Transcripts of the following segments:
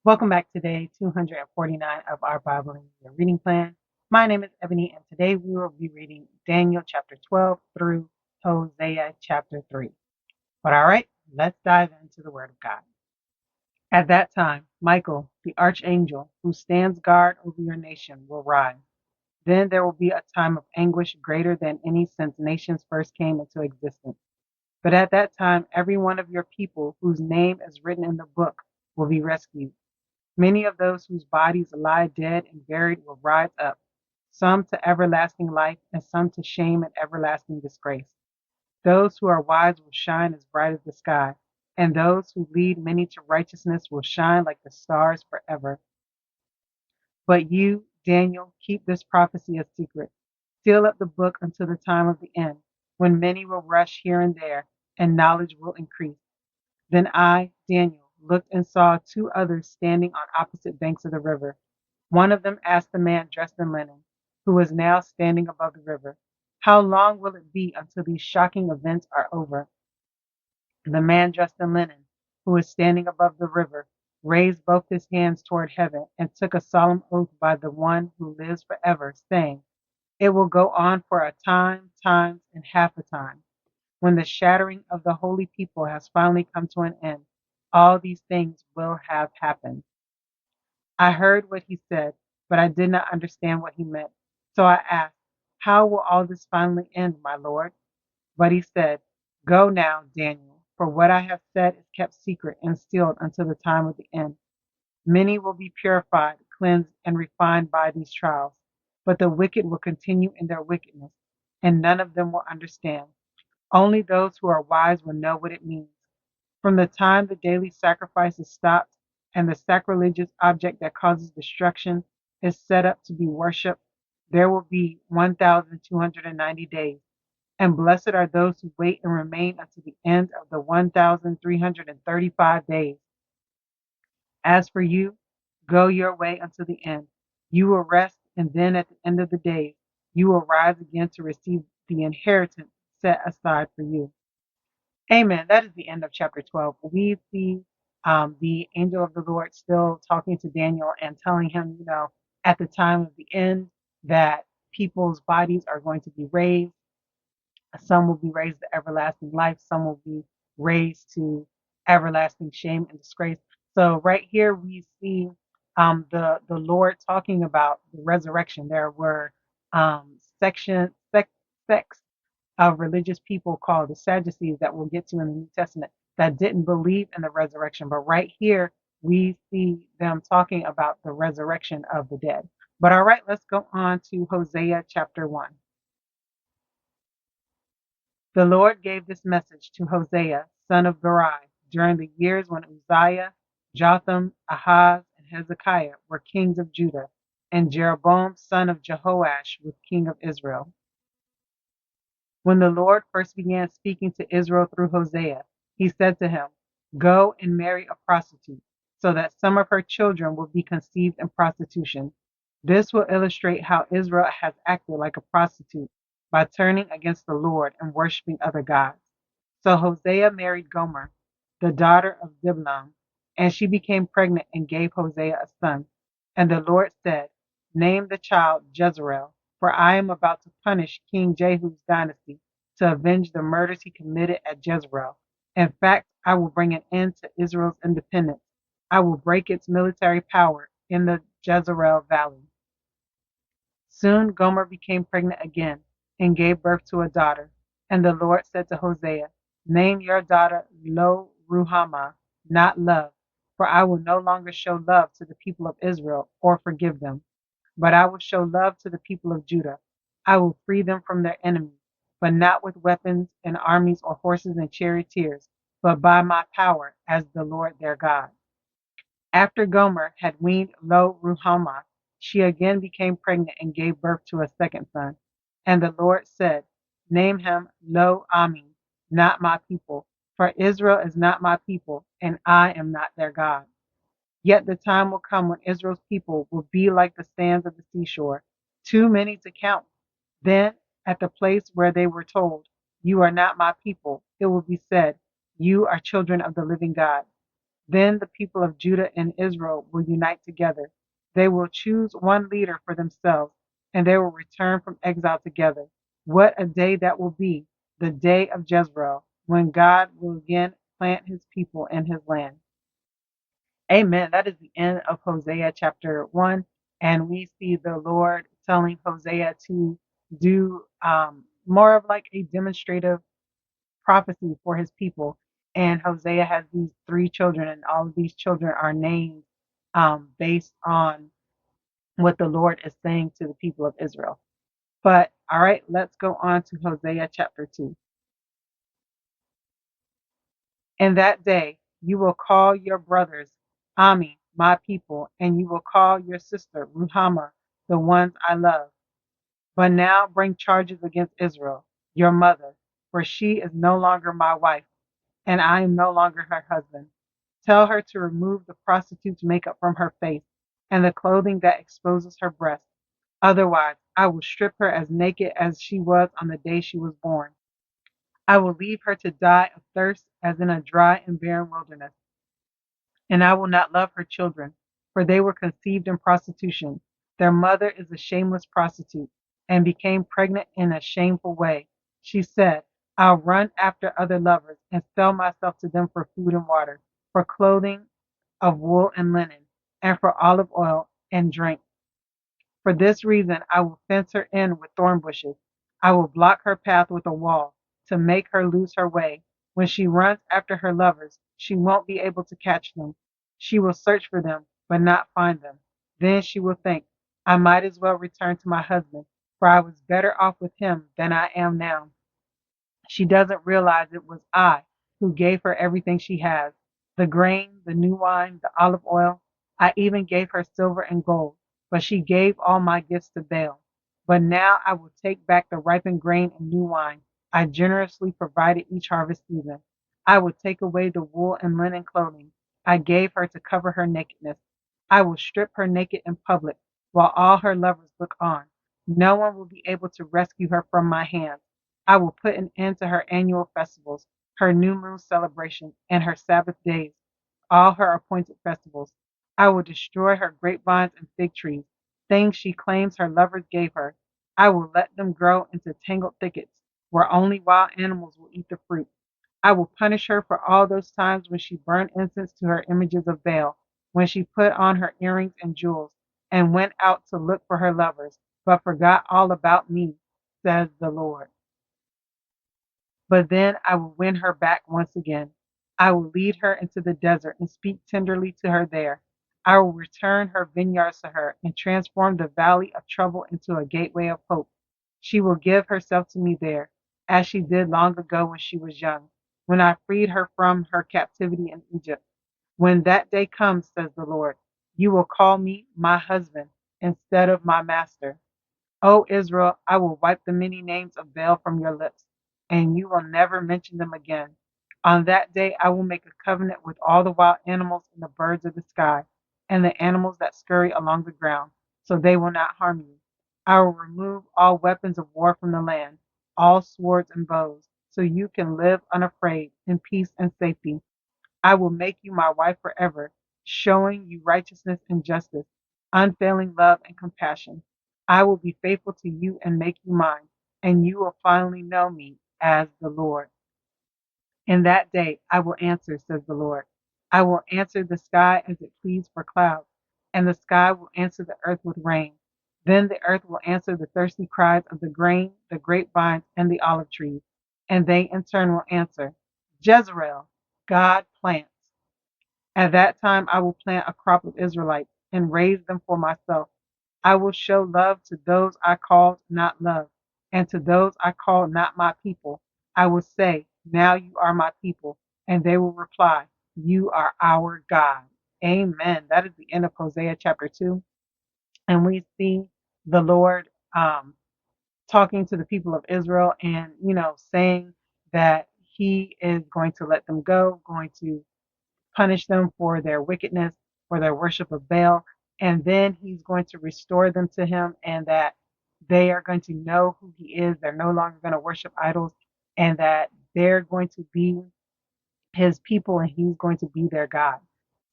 Welcome back to day 249 of our Bible in a Year reading plan. My name is Ebony, and today we will be reading Daniel chapter 12 through Hosea chapter 3. But all right, let's dive into the Word of God. At that time, Michael, the archangel who stands guard over your nation, will rise. Then there will be a time of anguish greater than any since nations first came into existence. But at that time, every one of your people whose name is written in the book will be rescued. Many of those whose bodies lie dead and buried will rise up, some to everlasting life and some to shame and everlasting disgrace. Those who are wise will shine as bright as the sky, and those who lead many to righteousness will shine like the stars forever. But you, Daniel, keep this prophecy a secret. Seal up the book until the time of the end, when many will rush here and there, and knowledge will increase. Then I, Daniel, looked and saw two others standing on opposite banks of the river. One of them asked the man dressed in linen, who was now standing above the river, "How long will it be until these shocking events are over?" The man dressed in linen, who was standing above the river, raised both his hands toward heaven and took a solemn oath by the one who lives forever, saying, "It will go on for a time, times, and half a time. When the shattering of the holy people has finally come to an end, all these things will have happened." I heard what he said, but I did not understand what he meant. So I asked, "How will all this finally end, my Lord?" But he said, "Go now, Daniel, for what I have said is kept secret and sealed until the time of the end. Many will be purified, cleansed, and refined by these trials, but the wicked will continue in their wickedness, and none of them will understand. Only those who are wise will know what it means. From the time the daily sacrifice is stopped and the sacrilegious object that causes destruction is set up to be worshipped, there will be 1,290 days. And blessed are those who wait and remain until the end of the 1,335 days. As for you, go your way until the end. You will rest, and then at the end of the days, you will rise again to receive the inheritance set aside for you. Amen. That is the end of chapter 12. We see the angel of the Lord still talking to Daniel and telling him, at the time of the end, that people's bodies are going to be raised. Some will be raised to everlasting life. Some will be raised to everlasting shame and disgrace. So right here we see the Lord talking about the resurrection. There were sects of religious people called the Sadducees that we'll get to in the New Testament that didn't believe in the resurrection. But right here, we see them talking about the resurrection of the dead. But all right, let's go on to Hosea chapter 1. The Lord gave this message to Hosea, son of Beeri, during the years when Uzziah, Jotham, Ahaz, and Hezekiah were kings of Judah, and Jeroboam, son of Jehoash, was king of Israel. When the Lord first began speaking to Israel through Hosea, he said to him, "Go and marry a prostitute, so that some of her children will be conceived in prostitution." This will illustrate how Israel has acted like a prostitute by turning against the Lord and worshiping other gods. So Hosea married Gomer, the daughter of Diblaim, and she became pregnant and gave Hosea a son. And the Lord said, "Name the child Jezreel, for I am about to punish King Jehu's dynasty to avenge the murders he committed at Jezreel. In fact, I will bring an end to Israel's independence. I will break its military power in the Jezreel Valley." Soon Gomer became pregnant again and gave birth to a daughter. And the Lord said to Hosea, "Name your daughter Lo Ruhamah, not love, for I will no longer show love to the people of Israel or forgive them. But I will show love to the people of Judah. I will free them from their enemies, but not with weapons and armies or horses and charioteers, but by my power as the Lord their God." After Gomer had weaned Lo Ruhamah, she again became pregnant and gave birth to a second son. And the Lord said, "Name him Lo Ami, not my people, for Israel is not my people, and I am not their God. Yet the time will come when Israel's people will be like the sands of the seashore, too many to count. Then, at the place where they were told, 'You are not my people,' it will be said, 'You are children of the living God.' Then the people of Judah and Israel will unite together. They will choose one leader for themselves, and they will return from exile together. What a day that will be, the day of Jezreel, when God will again plant his people in his land. Amen. That is the end of Hosea chapter 1. And we see the Lord telling Hosea to do more of like a demonstrative prophecy for his people. And Hosea has these three children, and all of these children are named based on what the Lord is saying to the people of Israel. But all right, let's go on to Hosea chapter 2. In that day, you will call your brothers Ami, my people, and you will call your sister Ruhamah, the ones I love. But now bring charges against Israel, your mother, for she is no longer my wife, and I am no longer her husband. Tell her to remove the prostitute's makeup from her face and the clothing that exposes her breasts. Otherwise, I will strip her as naked as she was on the day she was born. I will leave her to die of thirst as in a dry and barren wilderness. And I will not love her children, for they were conceived in prostitution. Their mother is a shameless prostitute, and became pregnant in a shameful way. She said, I'll run after other lovers, and sell myself to them for food and water, for clothing of wool and linen, and for olive oil and drink. For this reason I will fence her in with thorn bushes. I will block her path with a wall, to make her lose her way. When she runs after her lovers, she won't be able to catch them. She will search for them, but not find them. Then she will think, I might as well return to my husband, for I was better off with him than I am now. She doesn't realize it was I who gave her everything she has, the grain, the new wine, the olive oil. I even gave her silver and gold, but she gave all my gifts to Baal. But now I will take back the ripened grain and new wine I generously provided each harvest season. I will take away the wool and linen clothing I gave her to cover her nakedness. I will strip her naked in public, while all her lovers look on. No one will be able to rescue her from my hands. I will put an end to her annual festivals, her new moon celebrations, and her Sabbath days, all her appointed festivals. I will destroy her grapevines and fig trees, things she claims her lovers gave her. I will let them grow into tangled thickets, where only wild animals will eat the fruit. I will punish her for all those times when she burned incense to her images of Baal, when she put on her earrings and jewels, and went out to look for her lovers, but forgot all about me, says the Lord. But then I will win her back once again. I will lead her into the desert and speak tenderly to her there. I will return her vineyards to her and transform the valley of trouble into a gateway of hope. She will give herself to me there, as she did long ago when she was young, when I freed her from her captivity in Egypt. When that day comes, says the Lord, you will call me my husband instead of my master. O Israel, I will wipe the many names of Baal from your lips, and you will never mention them again. On that day I will make a covenant with all the wild animals and the birds of the sky, and the animals that scurry along the ground, so they will not harm you. I will remove all weapons of war from the land, all swords and bows, so you can live unafraid in peace and safety. I will make you my wife forever, showing you righteousness and justice, unfailing love and compassion. I will be faithful to you and make you mine, and you will finally know me as the Lord. In that day I will answer, says the Lord. I will answer the sky as it pleads for clouds, and the sky will answer the earth with rain. Then the earth will answer the thirsty cries of the grain, the grapevines, and the olive trees, and they in turn will answer, Jezreel, God plants. At that time I will plant a crop of Israelites and raise them for myself. I will show love to those I called not love, and to those I called not my people. I will say, now you are my people, and they will reply, you are our God. Amen. That is the end of Hosea chapter 2. And we see the Lord talking to the people of Israel and, saying that he is going to let them go, going to punish them for their wickedness, for their worship of Baal, and then he's going to restore them to him, and that they are going to know who he is. They're no longer going to worship idols, and that they're going to be his people and he's going to be their God.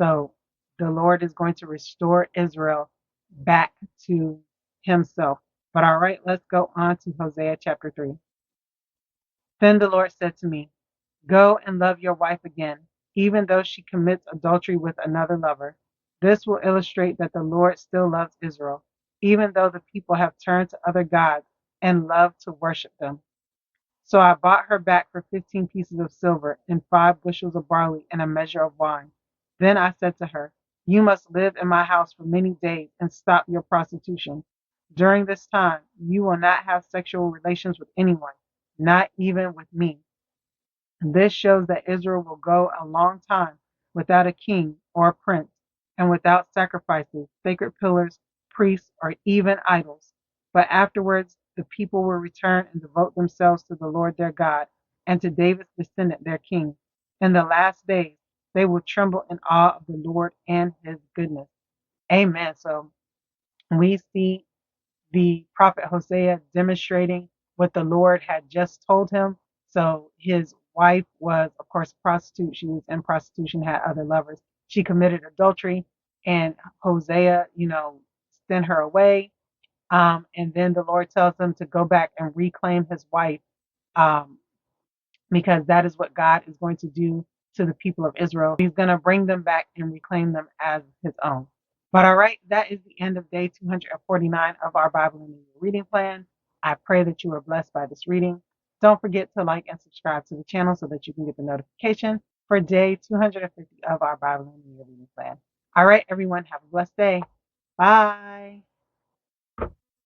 So the Lord is going to restore Israel back to himself. But all right, let's go on to Hosea chapter 3. Then the Lord said to me, go and love your wife again, even though she commits adultery with another lover. This will illustrate that the Lord still loves Israel, even though the people have turned to other gods and love to worship them. So I bought her back for 15 pieces of silver and 5 bushels of barley and a measure of wine. Then I said to her, you must live in my house for many days and stop your prostitution. During this time, you will not have sexual relations with anyone, not even with me. This shows that Israel will go a long time without a king or a prince, and without sacrifices, sacred pillars, priests, or even idols. But afterwards, the people will return and devote themselves to the Lord their God and to David's descendant, their king. In the last days, they will tremble in awe of the Lord and his goodness. Amen. So we see the prophet Hosea demonstrating what the Lord had just told him. So his wife was, of course, a prostitute. She was in prostitution, had other lovers. She committed adultery, and Hosea, sent her away. And then the Lord tells him to go back and reclaim his wife, um, because that is what God is going to do to the people of Israel. He's going to bring them back and reclaim them as his own. But all right, that is the end of day 249 of our Bible in a Year reading plan. I pray that you are blessed by this reading. Don't forget to like and subscribe to the channel so that you can get the notification for day 250 of our Bible in a Year reading plan. All right, everyone, have a blessed day. Bye.